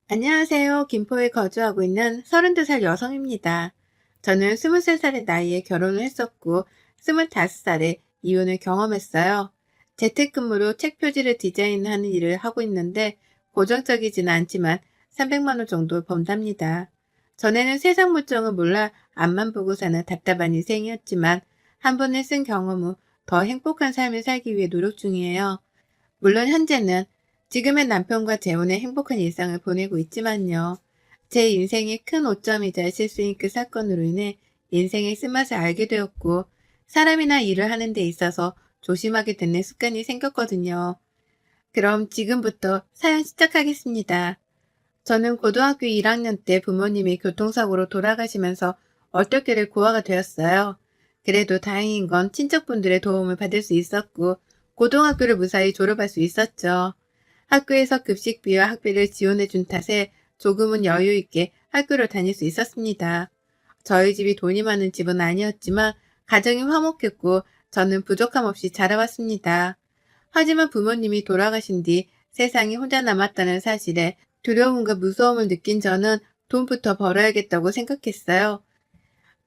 안녕하세요. 김포에 거주하고 있는 32살 여성입니다. 저는 23살의 나이에 결혼을 했었고 25살에 이혼을 경험했어요. 재택근무로 책 표지를 디자인하는 일을 하고 있는데 고정적이지는 않지만 300만 원 정도 번답니다. 전에는 세상 물정을 몰라 앞만 보고 사는 답답한 인생이었지만 한 번을 쓴 경험 후 더 행복한 삶을 살기 위해 노력 중이에요. 물론 현재는 지금의 남편과 재혼의 행복한 일상을 보내고 있지만요. 제 인생의 큰 오점이자 실수인 그 사건으로 인해 인생의 쓴맛을 알게 되었고 사람이나 일을 하는 데 있어서 조심하게 되는 습관이 생겼거든요. 그럼 지금부터 사연 시작하겠습니다. 저는 고등학교 1학년 때 부모님이 교통사고로 돌아가시면서 얼떨결에 고아가 되었어요. 그래도 다행인 건 친척분들의 도움을 받을 수 있었고 고등학교를 무사히 졸업할 수 있었죠. 학교에서 급식비와 학비를 지원해준 탓에 조금은 여유 있게 학교를 다닐 수 있었습니다. 저희 집이 돈이 많은 집은 아니었지만 가정이 화목했고 저는 부족함 없이 자라왔습니다. 하지만 부모님이 돌아가신 뒤 세상에 혼자 남았다는 사실에 두려움과 무서움을 느낀 저는 돈부터 벌어야겠다고 생각했어요.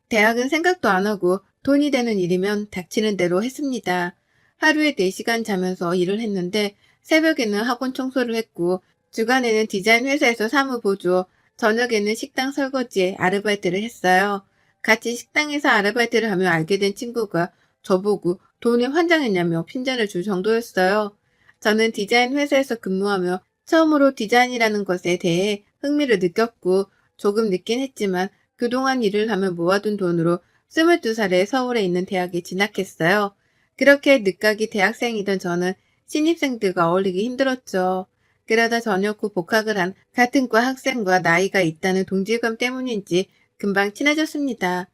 대학은 생각도 안 하고 돈이 되는 일이면 닥치는 대로 했습니다. 하루에 4시간 자면서 일을 했는데 새벽에는 학원 청소를 했고 주간에는 디자인 회사에서 사무 보조, 저녁에는 식당 설거지에 아르바이트를 했어요. 같이 식당에서 아르바이트를 하며 알게 된 친구가 저보고 돈에 환장했냐며 핀잔을 줄 정도였어요. 저는 디자인 회사에서 근무하며 처음으로 디자인이라는 것에 대해 흥미를 느꼈고 조금 늦긴 했지만 그동안 일을 하며 모아둔 돈으로 22살에 서울에 있는 대학에 진학했어요. 그렇게 늦가기 대학생이던 저는 신입생들과 어울리기 힘들었죠. 그러다 저녁 후 복학을 한 같은 과 학생과 나이가 있다는 동질감 때문인지 금방 친해졌습니다.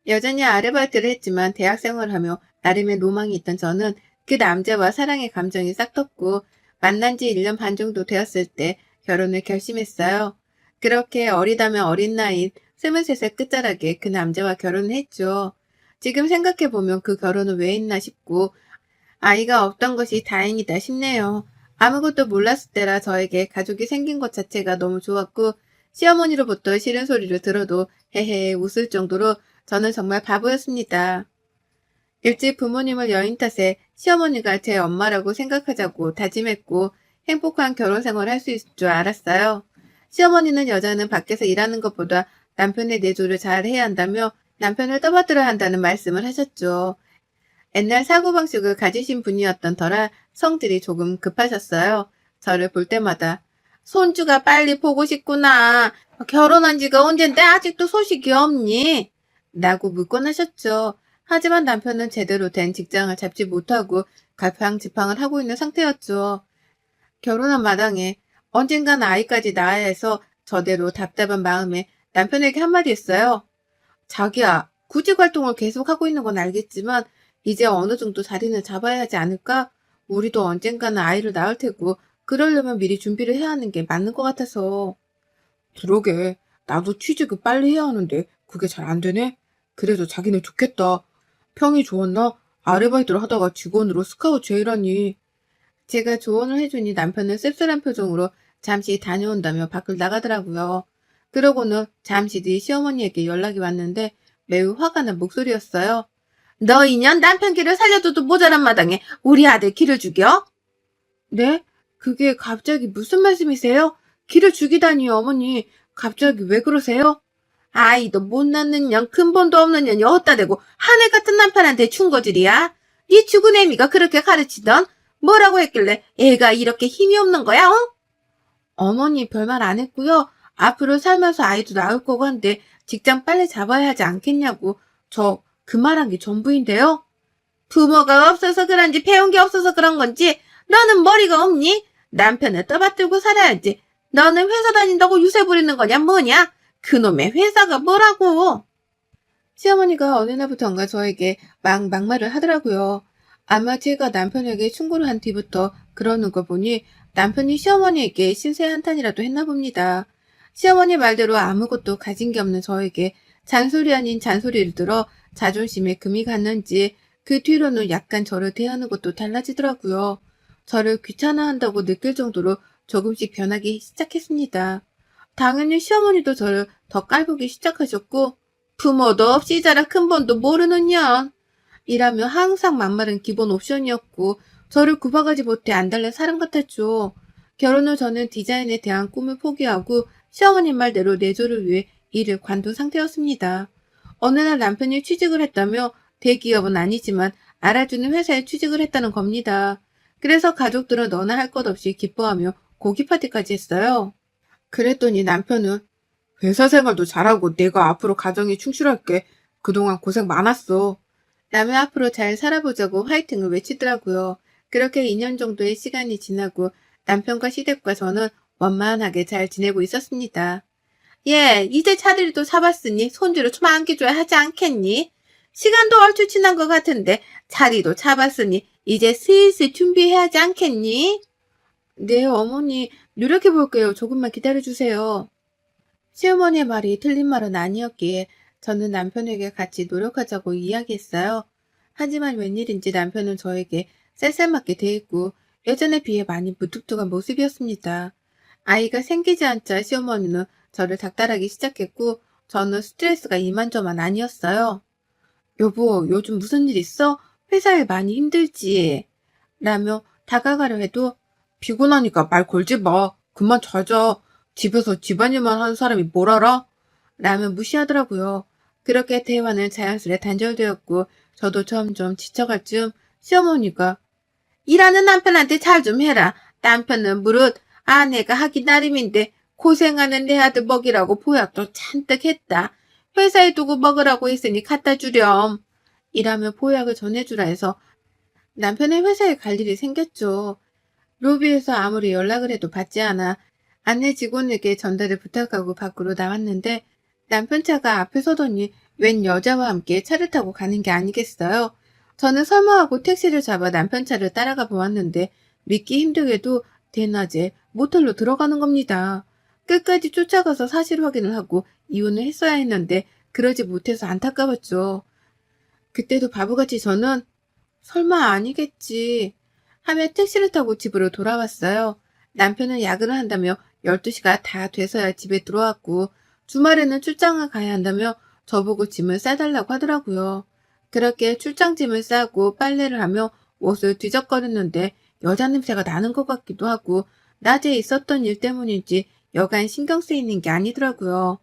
여전히 아르바이트를 했지만 대학생활을 하며 나름의 로망이 있던 저는 그 남자와 사랑의 감정이 싹텄고 만난 지 1년 반 정도 되었을 때 결혼을 결심했어요. 그렇게 어리다면 어린 나이인 23살 끝자락에 그 남자와 결혼을 했죠. 지금 생각해보면 그 결혼을 왜 했나 싶고 아이가 없던 것이 다행이다 싶네요. 아무것도 몰랐을 때라 저에게 가족이 생긴 것 자체가 너무 좋았고 시어머니로부터 싫은 소리를 들어도 헤헤 웃을 정도로 저는 정말 바보였습니다. 일찍 부모님을 여인 탓에 시어머니가 제 엄마라고 생각하자고 다짐했고 행복한 결혼 생활을 할 수 있을 줄 알았어요. 시어머니는 여자는 밖에서 일하는 것보다 남편의 내조를 잘 해야 한다며 남편을 떠받들어야 한다는 말씀을 하셨죠. 옛날 사고방식을 가지신 분이었던 터라 성질이 조금 급하셨어요. 저를 볼 때마다 손주가 빨리 보고 싶구나. 결혼한 지가 언젠데 아직도 소식이 없니? 라고 묻곤 하셨죠. 하지만 남편은 제대로 된 직장을 잡지 못하고 갈팡질팡을 하고 있는 상태였죠. 결혼한 마당에 언젠간 아이까지 낳아야 해서 저대로 답답한 마음에 남편에게 한마디 했어요. 자기야, 구직 활동을 계속하고 있는 건 알겠지만 이제 어느 정도 자리는 잡아야 하지 않을까? 우리도 언젠가는 아이를 낳을 테고 그러려면 미리 준비를 해야 하는 게 맞는 것 같아서. 그러게, 나도 취직을 빨리 해야 하는데 그게 잘 안 되네? 그래도 자기는 좋겠다. 평이 좋았나? 아르바이트를 하다가 직원으로 스카우트 제의라니. 제가 조언을 해주니 남편은 씁쓸한 표정으로 잠시 다녀온다며 밖을 나가더라고요. 그러고는 잠시 뒤 시어머니에게 연락이 왔는데 매우 화가 난 목소리였어요. 너 인연 남편 길을 살려줘도 모자란 마당에 우리 아들 길을 죽여? 네? 그게 갑자기 무슨 말씀이세요? 길을 죽이다니요, 어머니. 갑자기 왜 그러세요? 아이도 못 낳는 년, 근본도 없는 년이 어디다 대고 하늘 같은 남편한테 충고질이야? 네 죽은 애미가 그렇게 가르치던 뭐라고 했길래 애가 이렇게 힘이 없는 거야, 어? 어머니 별말 안 했고요. 앞으로 살면서 아이도 낳을 거고 한데 직장 빨리 잡아야 하지 않겠냐고. 저 그 말한 게 전부인데요. 부모가 없어서 그런지 배운 게 없어서 그런 건지 너는 머리가 없니? 남편을 떠받들고 살아야지. 너는 회사 다닌다고 유세 부리는 거냐 뭐냐? 그놈의 회사가 뭐라고. 시어머니가 어느 날부턴가 저에게 막말을 하더라고요. 아마 제가 남편에게 충고를 한 뒤부터 그러는 걸 보니 남편이 시어머니에게 신세 한탄이라도 했나 봅니다. 시어머니 말대로 아무것도 가진 게 없는 저에게 잔소리 아닌 잔소리를 들어 자존심에 금이 갔는지 그 뒤로는 약간 저를 대하는 것도 달라지더라고요. 저를 귀찮아한다고 느낄 정도로 조금씩 변하기 시작했습니다. 당연히 시어머니도 저를 더 깔보기 시작하셨고, 부모도 없이 자라 큰본도 모르는 년 이라며 항상 막말은 기본 옵션이었고 저를 구박하지 못해 안달난 사람 같았죠. 결혼 후 저는 디자인에 대한 꿈을 포기하고 시어머님 말대로 내조를 위해 일을 관둔 상태였습니다. 어느 날 남편이 취직을 했다며 대기업은 아니지만 알아주는 회사에 취직을 했다는 겁니다. 그래서 가족들은 너나 할 것 없이 기뻐하며 고기 파티까지 했어요. 그랬더니 남편은 회사 생활도 잘하고 내가 앞으로 가정에 충실할게. 그동안 고생 많았어. 라며 앞으로 잘 살아보자고 화이팅을 외치더라고요. 그렇게 2년 정도의 시간이 지나고 남편과 시댁과 저는 원만하게 잘 지내고 있었습니다. 예, 이제 차들이도 사봤으니 손주를 좀 안겨줘야 하지 않겠니? 시간도 얼추 지난 것 같은데 자리도 잡았으니 이제 슬슬 준비해야 하지 않겠니? 네, 어머니, 노력해볼게요. 조금만 기다려주세요. 시어머니의 말이 틀린 말은 아니었기에 저는 남편에게 같이 노력하자고 이야기했어요. 하지만 웬일인지 남편은 저에게 쌀쌀맞게 대했고 예전에 비해 많이 무뚝뚝한 모습이었습니다. 아이가 생기지 않자 시어머니는 저를 닥달하기 시작했고 저는 스트레스가 이만저만 아니었어요. 여보, 요즘 무슨 일 있어? 회사에 많이 힘들지? 라며 다가가려 해도 피곤하니까 말 걸지 마. 그만 자자. 집에서 집안일만 하는 사람이 뭘 알아? 라며 무시하더라고요. 그렇게 대화는 자연스레 단절되었고 저도 점점 지쳐갈 즈음 시어머니가 일하는 남편한테 잘 좀 해라. 남편은 무릇 아내가 하기 나름인데 고생하는 내 아들 먹이라고 보약도 잔뜩 했다. 회사에 두고 먹으라고 했으니 갖다 주렴. 이라며 보약을 전해주라 해서 남편의 회사에 갈 일이 생겼죠. 로비에서 아무리 연락을 해도 받지 않아 안내 직원에게 전달을 부탁하고 밖으로 나왔는데 남편 차가 앞에 서더니 웬 여자와 함께 차를 타고 가는 게 아니겠어요. 저는 설마하고 택시를 잡아 남편 차를 따라가 보았는데 믿기 힘들게도 대낮에 모텔로 들어가는 겁니다. 끝까지 쫓아가서 사실 확인을 하고 이혼을 했어야 했는데 그러지 못해서 안타까웠죠. 그때도 바보같이 저는 설마 아니겠지 하며 택시를 타고 집으로 돌아왔어요. 남편은 야근을 한다며 12시가 다 돼서야 집에 들어왔고 주말에는 출장을 가야 한다며 저보고 짐을 싸달라고 하더라고요. 그렇게 출장짐을 싸고 빨래를 하며 옷을 뒤적거렸는데 여자 냄새가 나는 것 같기도 하고 낮에 있었던 일 때문인지 여간 신경 쓰이는 게 아니더라고요.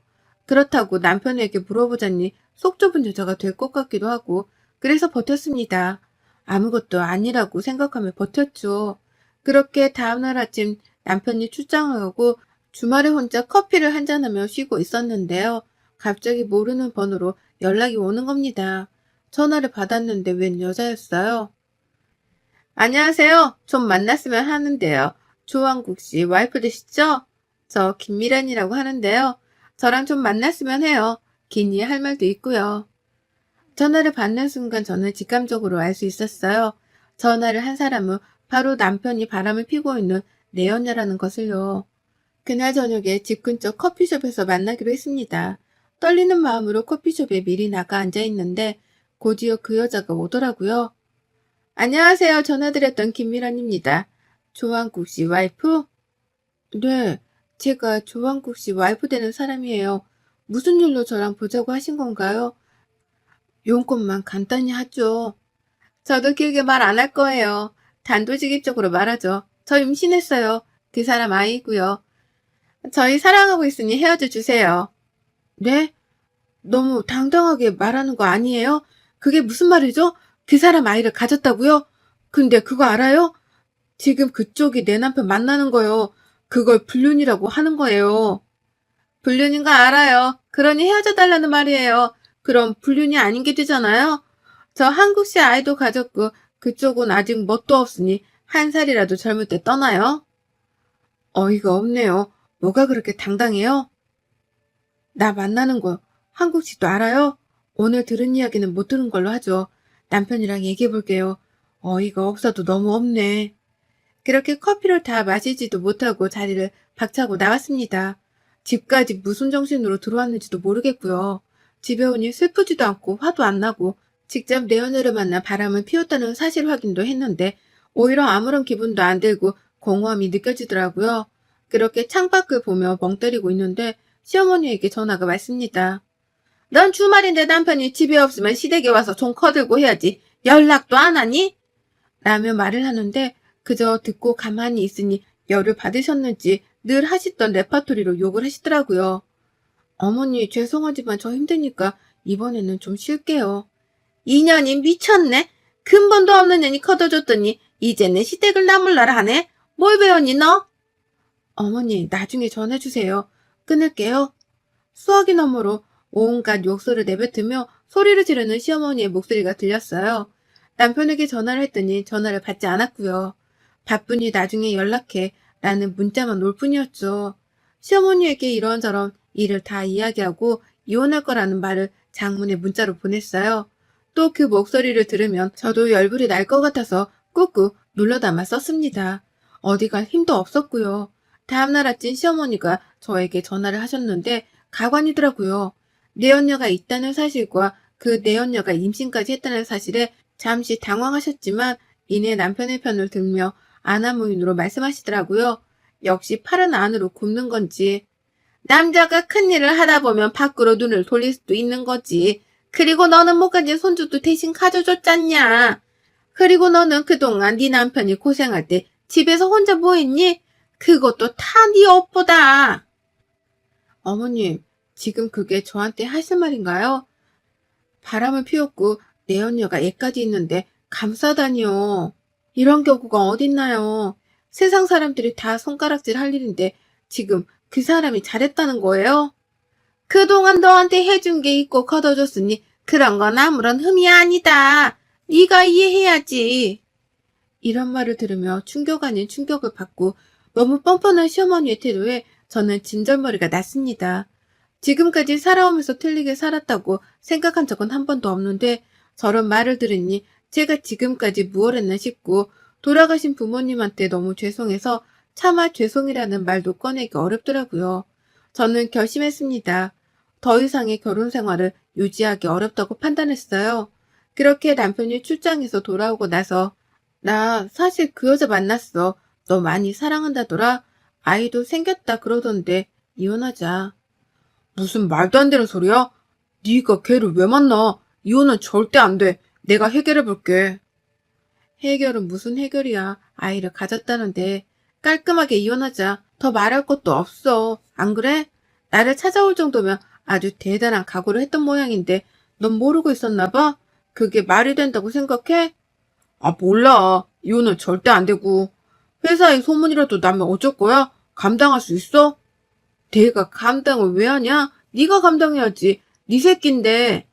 그렇다고 남편에게 물어보자니 속 좁은 여자가 될 것 같기도 하고 그래서 버텼습니다. 아무것도 아니라고 생각하며 버텼죠. 그렇게 다음날 아침 남편이 출장을 가고 주말에 혼자 커피를 한잔하며 쉬고 있었는데요. 갑자기 모르는 번호로 연락이 오는 겁니다. 전화를 받았는데 웬 여자였어요. 안녕하세요. 좀 만났으면 하는데요. 조항국 씨 와이프 되시죠? 저 김미란이라고 하는데요. 저랑 좀 만났으면 해요. 긴이 할 말도 있고요. 전화를 받는 순간 저는 직감적으로 알 수 있었어요. 전화를 한 사람은 바로 남편이 바람을 피고 있는 내 여녀라는 것을요. 그날 저녁에 집 근처 커피숍에서 만나기로 했습니다. 떨리는 마음으로 커피숍에 미리 나가 앉아있는데 곧이어 그 여자가 오더라고요. 안녕하세요. 전화드렸던 김미란입니다. 조항국 씨 와이프? 네, 제가 조항국 씨 와이프 되는 사람이에요. 무슨 일로 저랑 보자고 하신 건가요? 용건만 간단히 하죠. 저도 길게 말 안 할 거예요. 단도직입적으로 말하죠. 저 임신했어요. 그 사람 아이고요. 저희 사랑하고 있으니 헤어져 주세요. 네? 너무 당당하게 말하는 거 아니에요? 그게 무슨 말이죠? 그 사람 아이를 가졌다고요? 근데 그거 알아요? 지금 그쪽이 내 남편 만나는 거요. 그걸 불륜이라고 하는 거예요. 불륜인 거 알아요. 그러니 헤어져 달라는 말이에요. 그럼 불륜이 아닌 게 되잖아요. 저 한국식 아이도 가졌고 그쪽은 아직 뭣도 없으니 한 살이라도 젊을 때 떠나요? 어이가 없네요. 뭐가 그렇게 당당해요? 나 만나는 거 한국식도 알아요? 오늘 들은 이야기는 못 들은 걸로 하죠. 남편이랑 얘기해 볼게요. 어이가 없어도 너무 없네. 그렇게 커피를 다 마시지도 못하고 자리를 박차고 나왔습니다. 집까지 무슨 정신으로 들어왔는지도 모르겠고요. 집에 오니 슬프지도 않고 화도 안 나고 직접 내 연애를 만나 바람을 피웠다는 사실 확인도 했는데 오히려 아무런 기분도 안 들고 공허함이 느껴지더라고요. 그렇게 창밖을 보며 멍 때리고 있는데 시어머니에게 전화가 왔습니다. 넌 주말인데 남편이 집에 없으면 시댁에 와서 좀 커들고 해야지. 연락도 안 하니? 라며 말을 하는데 그저 듣고 가만히 있으니 열을 받으셨는지 늘 하시던 레파토리로 욕을 하시더라고요. 어머니 죄송하지만 저 힘드니까 이번에는 좀 쉴게요. 이년이 미쳤네. 근본도 없는 년이 커둬줬더니 이제는 시댁을 나물라라 하네. 뭘 배웠니 너? 어머니 나중에 전해주세요. 끊을게요. 수화기 너머로 온갖 욕설을 내뱉으며 소리를 지르는 시어머니의 목소리가 들렸어요. 남편에게 전화를 했더니 전화를 받지 않았고요. 바쁘니 나중에 연락해 라는 문자만 올 뿐이었죠. 시어머니에게 이런저런 일을 다 이야기하고 이혼할 거라는 말을 장문의 문자로 보냈어요. 또 그 목소리를 들으면 저도 열불이 날 것 같아서 꾹꾹 눌러 담아 썼습니다. 어디 갈 힘도 없었고요. 다음날 아침 시어머니가 저에게 전화를 하셨는데 가관이더라고요. 내연녀가 있다는 사실과 그 내연녀가 임신까지 했다는 사실에 잠시 당황하셨지만 이내 남편의 편을 들며 아나무인으로 말씀하시더라고요. 역시 팔은 안으로 굽는 건지. 남자가 큰일을 하다 보면 밖으로 눈을 돌릴 수도 있는 거지. 그리고 너는 못 가진 손주도 대신 가져줬잖냐. 그리고 너는 그동안 네 남편이 고생할 때 집에서 혼자 뭐 했니? 그것도 다 네 업보다. 어머님, 지금 그게 저한테 하실 말인가요? 바람을 피웠고 내연녀가 애까지 있는데 감싸다니요. 이런 경우가 어딨나요? 세상 사람들이 다 손가락질 할 일인데 지금 그 사람이 잘했다는 거예요? 그동안 너한테 해준 게 있고 걷어줬으니 그런 건 아무런 흠이 아니다. 네가 이해해야지. 이런 말을 들으며 충격 아닌 충격을 받고 너무 뻔뻔한 시어머니의 태도에 저는 진절머리가 났습니다. 지금까지 살아오면서 틀리게 살았다고 생각한 적은 한 번도 없는데 저런 말을 들으니 제가 지금까지 무엇 했나 싶고 돌아가신 부모님한테 너무 죄송해서 차마 죄송이라는 말도 꺼내기 어렵더라고요. 저는 결심했습니다. 더 이상의 결혼 생활을 유지하기 어렵다고 판단했어요. 그렇게 남편이 출장에서 돌아오고 나서 나 사실 그 여자 만났어. 너 많이 사랑한다더라. 아이도 생겼다 그러던데 이혼하자. 무슨 말도 안 되는 소리야? 네가 걔를 왜 만나? 이혼은 절대 안 돼. 내가 해결해 볼게. 해결은 무슨 해결이야. 아이를 가졌다는데. 깔끔하게 이혼하자. 더 말할 것도 없어. 안 그래? 나를 찾아올 정도면 아주 대단한 각오를 했던 모양인데 넌 모르고 있었나 봐? 그게 말이 된다고 생각해? 아, 몰라. 이혼은 절대 안 되고. 회사에 소문이라도 나면 어쩔 거야? 감당할 수 있어? 내가 감당을 왜 하냐? 네가 감당해야지. 네 새끼인데.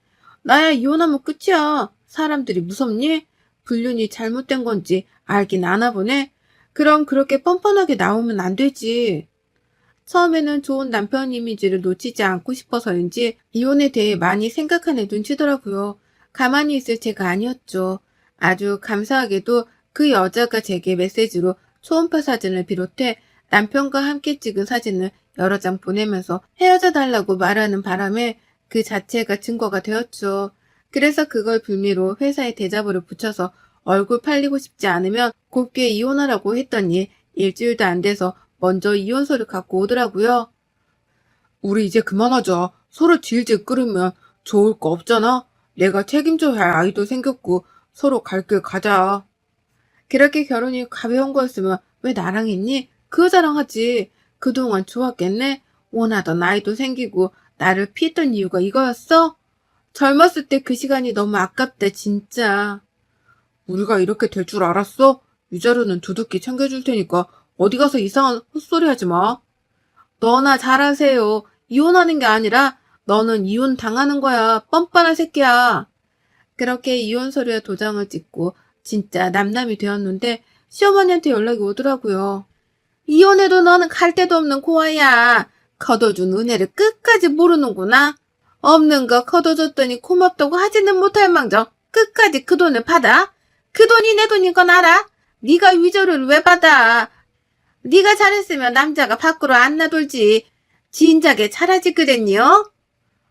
나야 이혼하면 끝이야. 사람들이 무섭니? 불륜이 잘못된 건지 알긴 아나 보네. 그럼 그렇게 뻔뻔하게 나오면 안 되지. 처음에는 좋은 남편 이미지를 놓치지 않고 싶어서인지 이혼에 대해 많이 생각하는 눈치더라고요. 가만히 있을 제가 아니었죠. 아주 감사하게도 그 여자가 제게 메시지로 초음파 사진을 비롯해 남편과 함께 찍은 사진을 여러 장 보내면서 헤어져 달라고 말하는 바람에 그 자체가 증거가 되었죠. 그래서 그걸 빌미로 회사에 대자보를 붙여서 얼굴 팔리고 싶지 않으면 곱게 이혼하라고 했더니 일주일도 안 돼서 먼저 이혼서를 갖고 오더라고요. 우리 이제 그만하자. 서로 질질 끌으면 좋을 거 없잖아. 내가 책임져야 할 아이도 생겼고 서로 갈 길 가자. 그렇게 결혼이 가벼운 거였으면 왜 나랑 했니? 그 여자랑 하지. 그동안 좋았겠네? 원하던 아이도 생기고 나를 피했던 이유가 이거였어? 젊었을 때 그 시간이 너무 아깝다 진짜. 우리가 이렇게 될 줄 알았어? 위자료는 두둑히 챙겨줄 테니까 어디 가서 이상한 헛소리 하지 마. 너나 잘하세요. 이혼하는 게 아니라 너는 이혼 당하는 거야. 뻔뻔한 새끼야. 그렇게 이혼 서류에 도장을 찍고 진짜 남남이 되었는데 시어머니한테 연락이 오더라고요. 이혼해도 너는 갈 데도 없는 고아야. 거둬준 은혜를 끝까지 모르는구나. 없는 거 거둬줬더니 고맙다고 하지는 못할 망정 끝까지 그 돈을 받아? 그 돈이 내 돈인 건 알아? 네가 위조를 왜 받아? 네가 잘했으면 남자가 밖으로 안 나돌지. 진작에 잘하지 그랬니요?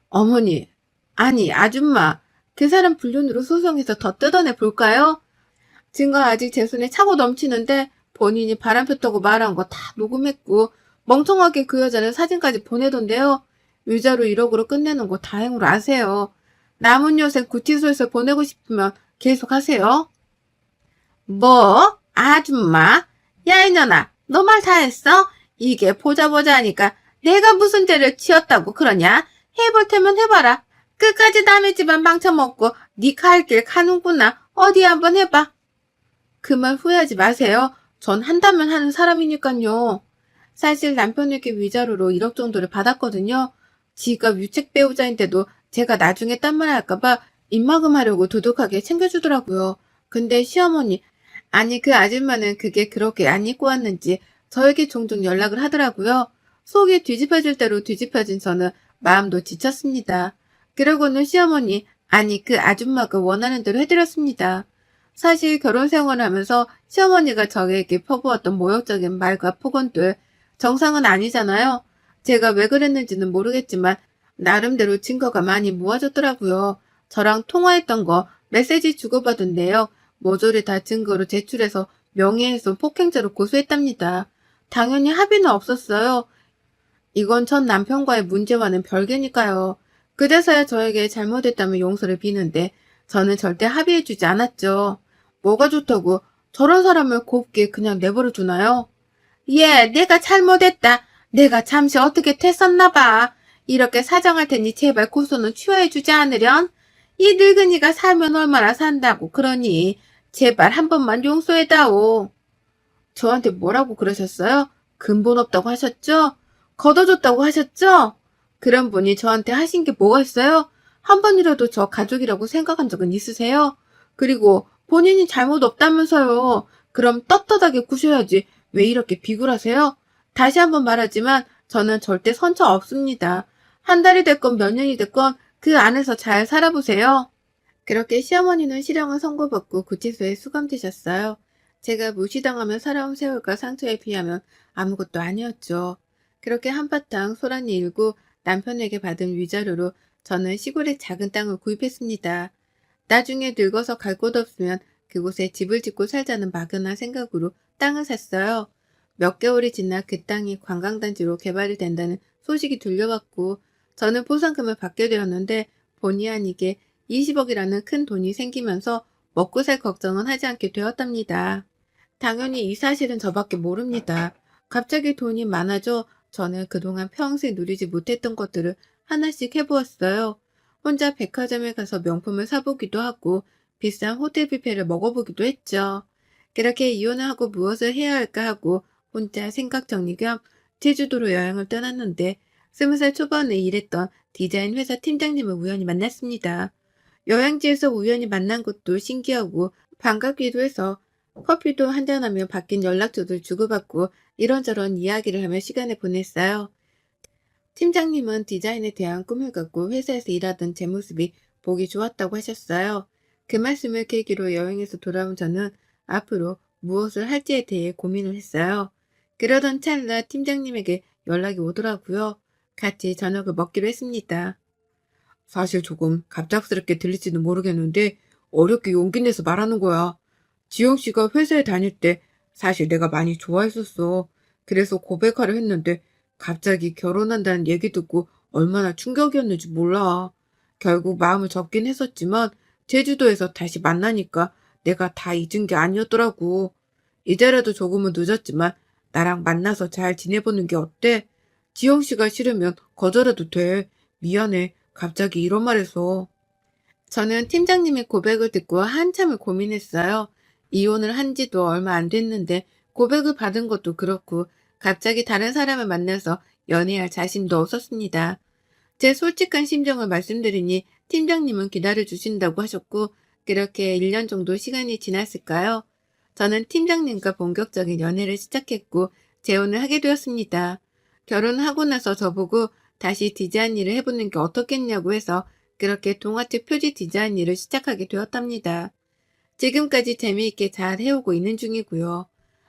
어머니, 아니 아줌마, 그 사람 불륜으로 소송해서 더 뜯어내 볼까요? 증거 아직 제 손에 차고 넘치는데 본인이 바람 폈다고 말한 거 다 녹음했고 멍청하게 그 여자는 사진까지 보내던데요. 위자료 1억으로 끝내는 거 다행으로 아세요. 남은 여생 구치소에서 보내고 싶으면 계속 하세요. 뭐? 아줌마? 야, 이년아, 너 말 다 했어? 이게 보자 하니까 내가 무슨 죄를 지었다고 그러냐? 해볼 테면 해봐라. 끝까지 남의 집안 망쳐먹고 니 갈 길 가는구나. 어디 한번 해봐. 그 말 후회하지 마세요. 전 한다면 하는 사람이니까요. 사실 남편에게 위자료로 1억 정도를 받았거든요. 지가 유책 배우자인데도 제가 나중에 딴 말 할까봐 입막음하려고 두둑하게 챙겨주더라고요. 근데 시어머니, 아니 그 아줌마는 그게 그렇게 안 입고 왔는지 저에게 종종 연락을 하더라고요. 속이 뒤집어질 대로 뒤집어진 저는 마음도 지쳤습니다. 그러고는 시어머니, 아니 그 아줌마가 원하는 대로 해드렸습니다. 사실 결혼 생활을 하면서 시어머니가 저에게 퍼부었던 모욕적인 말과 폭언들 정상은 아니잖아요. 제가 왜 그랬는지는 모르겠지만 나름대로 증거가 많이 모아졌더라고요. 저랑 통화했던 거 메시지 주고받은 내역 모조리 다 증거로 제출해서 명예훼손 폭행죄로 고소했답니다. 당연히 합의는 없었어요. 이건 전 남편과의 문제와는 별개니까요. 그제서야 저에게 잘못했다면 용서를 비는데 저는 절대 합의해주지 않았죠. 뭐가 좋다고 저런 사람을 곱게 그냥 내버려 두나요? 예, 내가 잘못했다. 내가 잠시 어떻게 됐었나 봐. 이렇게 사정할 테니 제발 고소는 취하해주지 않으련? 이 늙은이가 살면 얼마나 산다고 그러니 제발 한 번만 용서해다오. 저한테 뭐라고 그러셨어요? 근본 없다고 하셨죠? 걷어줬다고 하셨죠? 그런 분이 저한테 하신 게 뭐가 있어요? 한 번이라도 저 가족이라고 생각한 적은 있으세요? 그리고 본인이 잘못 없다면서요. 그럼 떳떳하게 구셔야지 왜 이렇게 비굴하세요? 다시 한번 말하지만 저는 절대 선처 없습니다. 한 달이 됐건 몇 년이 됐건 그 안에서 잘 살아보세요. 그렇게 시어머니는 실형을 선고받고 구치소에 수감되셨어요. 제가 무시당하며 살아온 세월과 상처에 비하면 아무것도 아니었죠. 그렇게 한바탕 소란이 일고 남편에게 받은 위자료로 저는 시골에 작은 땅을 구입했습니다. 나중에 늙어서 갈 곳 없으면 그곳에 집을 짓고 살자는 막연한 생각으로 땅을 샀어요. 몇 개월이 지나 그 땅이 관광단지로 개발이 된다는 소식이 들려왔고 저는 보상금을 받게 되었는데 본의 아니게 20억이라는 큰 돈이 생기면서 먹고 살 걱정은 하지 않게 되었답니다. 당연히 이 사실은 저밖에 모릅니다. 갑자기 돈이 많아져 저는 그동안 평생 누리지 못했던 것들을 하나씩 해보았어요. 혼자 백화점에 가서 명품을 사보기도 하고 비싼 호텔 뷔페를 먹어보기도 했죠. 그렇게 이혼을 하고 무엇을 해야 할까 하고 혼자 생각 정리 겸 제주도로 여행을 떠났는데 20살 초반에 일했던 디자인 회사 팀장님을 우연히 만났습니다. 여행지에서 우연히 만난 것도 신기하고 반갑기도 해서 커피도 한잔하며 바뀐 연락처도 주고받고 이런저런 이야기를 하며 시간을 보냈어요. 팀장님은 디자인에 대한 꿈을 갖고 회사에서 일하던 제 모습이 보기 좋았다고 하셨어요. 그 말씀을 계기로 여행에서 돌아온 저는 앞으로 무엇을 할지에 대해 고민을 했어요. 그러던 찰나 팀장님에게 연락이 오더라고요. 같이 저녁을 먹기로 했습니다. 사실 조금 갑작스럽게 들릴지는 모르겠는데 어렵게 용기 내서 말하는 거야. 지영 씨가 회사에 다닐 때 사실 내가 많이 좋아했었어. 그래서 고백하려 했는데 갑자기 결혼한다는 얘기 듣고 얼마나 충격이었는지 몰라. 결국 마음을 접긴 했었지만 제주도에서 다시 만나니까 내가 다 잊은 게 아니었더라고. 이제라도 조금은 늦었지만 나랑 만나서 잘 지내보는 게 어때? 지영 씨가 싫으면 거절해도 돼. 미안해. 갑자기 이런 말해서. 저는 팀장님의 고백을 듣고 한참을 고민했어요. 이혼을 한 지도 얼마 안 됐는데 고백을 받은 것도 그렇고 갑자기 다른 사람을 만나서 연애할 자신도 없었습니다. 제 솔직한 심정을 말씀드리니 팀장님은 기다려주신다고 하셨고 그렇게 1년 정도 시간이 지났을까요? 저는 팀장님과 본격적인 연애를 시작했고 재혼을 하게 되었습니다. 결혼하고 나서 저보고 다시 디자인 일을 해보는 게 어떻겠냐고 해서 그렇게 동화책 표지 디자인 일을 시작하게 되었답니다. 지금까지 재미있게 잘 해오고 있는 중이고요.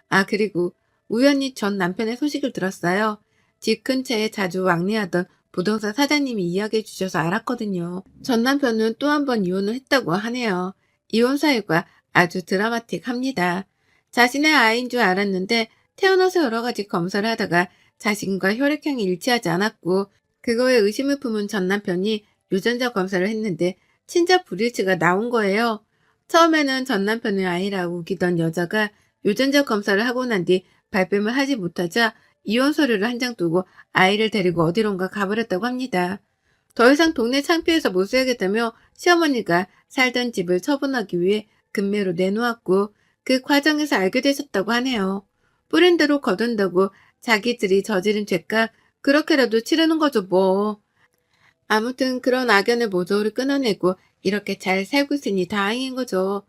아, 그리고 우연히 전 남편의 소식을 들었어요. 집 근처에 자주 왕래하던 부동산 사장님이 이야기해 주셔서 알았거든요. 전 남편은 또 한 번 이혼을 했다고 하네요. 이혼 사유가 아주 드라마틱합니다. 자신의 아이인 줄 알았는데 태어나서 여러 가지 검사를 하다가 자신과 혈액형이 일치하지 않았고 그거에 의심을 품은 전 남편이 유전자 검사를 했는데 친자 불일치가 나온 거예요. 처음에는 전 남편을 아이라고 우기던 여자가 유전자 검사를 하고 난 뒤 발뺌을 하지 못하자 이혼 서류를 한 장 두고 아이를 데리고 어디론가 가버렸다고 합니다. 더 이상 동네 창피해서 못 살겠다며 시어머니가 살던 집을 처분하기 위해 금매로 내놓았고 그 과정에서 알게 되셨다고 하네요. 뿌린 대로 거둔다고 자기들이 저지른 죄값 그렇게라도 치르는 거죠 뭐. 아무튼 그런 악연을 모조리 끊어내고 이렇게 잘 살고 있으니 다행인 거죠.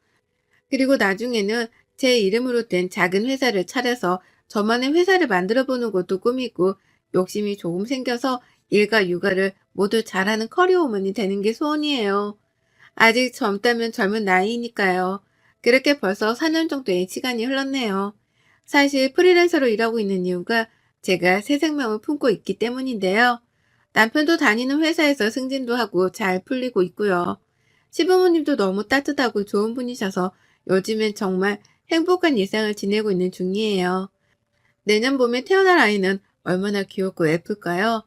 그리고 나중에는 제 이름으로 된 작은 회사를 차려서 저만의 회사를 만들어 보는 것도 꿈이고 욕심이 조금 생겨서 일과 육아를 모두 잘하는 커리어우먼이 되는 게 소원이에요. 아직 젊다면 젊은 나이니까요. 그렇게 벌써 4년 정도의 시간이 흘렀네요. 사실 프리랜서로 일하고 있는 이유가 제가 새 생명을 품고 있기 때문인데요. 남편도 다니는 회사에서 승진도 하고 잘 풀리고 있고요. 시부모님도 너무 따뜻하고 좋은 분이셔서 요즘엔 정말 행복한 일상을 지내고 있는 중이에요. 내년 봄에 태어날 아이는 얼마나 귀엽고 예쁠까요?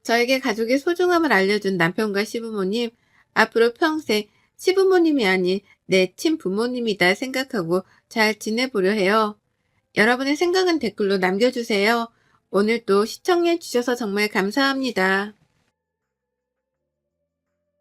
저에게 가족의 소중함을 알려준 남편과 시부모님, 앞으로 평생 시부모님이 아닌 내 친부모님이다 생각하고 잘 지내보려 해요. 여러분의 생각은 댓글로 남겨주세요. 오늘도 시청해주셔서 정말 감사합니다.